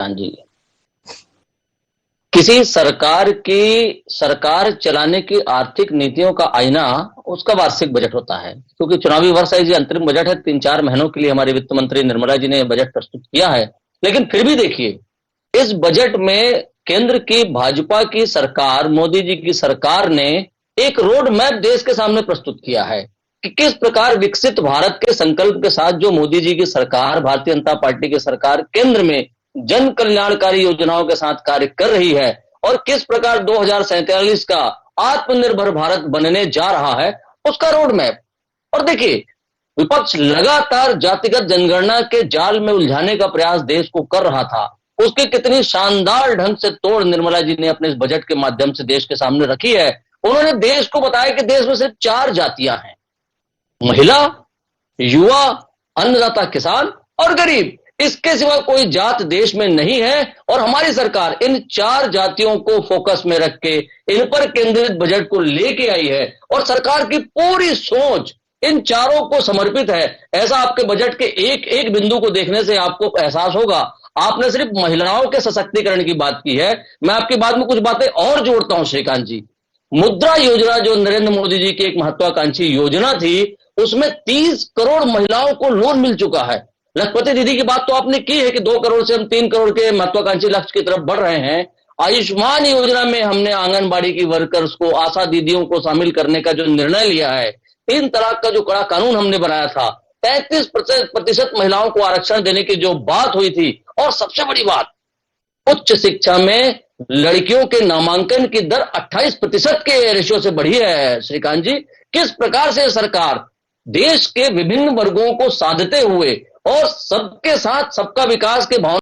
हाँ जी। किसी सरकार चलाने की आर्थिक नीतियों का आईना उसका वार्षिक बजट होता है, क्योंकि चुनावी वर्ष है, ये अंतरिम बजट है। 3-4 महीनों के लिए हमारी वित्त मंत्री निर्मला जी ने बजट प्रस्तुत किया है। लेकिन फिर भी देखिए, इस बजट में केंद्र की भाजपा की सरकार, मोदी जी की सरकार ने एक रोड मैप देश के सामने प्रस्तुत किया है कि किस प्रकार विकसित भारत के संकल्प के साथ जो मोदी जी की सरकार, भारतीय जनता पार्टी की सरकार केंद्र में जन कल्याणकारी योजनाओं के साथ कार्य कर रही है और किस प्रकार 2047 का आत्मनिर्भर भारत बनने जा रहा है, उसका रोड मैप। और देखिए, विपक्ष लगातार जातिगत जनगणना के जाल में उलझाने का प्रयास देश को कर रहा था। उसके कितनी शानदार ढंग से तोड़ निर्मला जी ने अपने इस बजट के माध्यम से देश के सामने रखी है। उन्होंने देश को बताया कि देश में सिर्फ 4 जातियां हैं: महिला, युवा, अन्नदाता किसान और गरीब। इसके सिवा कोई जात देश में नहीं है। और हमारी सरकार इन 4 जातियों को फोकस में रख के इन पर केंद्रित बजट को लेके आई है और सरकार की पूरी सोच इन चारों को समर्पित है। ऐसा आपके बजट के एक एक बिंदु को देखने से आपको एहसास होगा। आपने सिर्फ महिलाओं के सशक्तिकरण की बात की है, मैं आपकी बात में कुछ बातें और जोड़ता हूं श्रीकांत जी। मुद्रा योजना जो नरेंद्र मोदी जी की एक महत्वाकांक्षी योजना थी, उसमें 30 करोड़ महिलाओं को लोन मिल चुका है। लखपति दीदी की बात तो आपने की है कि 2 करोड़ से हम 3 करोड़ के महत्वाकांक्षी लक्ष्य की तरफ बढ़ रहे हैं। आयुष्मान योजना में हमने आंगनबाड़ी की वर्कर्स को, आशा दीदियों को शामिल करने का जो निर्णय लिया है, 3 तलाक का जो कड़ा कानून हमने बनाया था, 33% महिलाओं को आरक्षण देने की जो बात हुई थी, और सबसे बड़ी बात, उच्च शिक्षा में लड़कियों के नामांकन की दर 28% के रेशियो से बढ़ी है। श्रीकांत जी, किस प्रकार से सरकार देश के विभिन्न वर्गों को साधते हुए और सबके साथ सबका विकास के भावना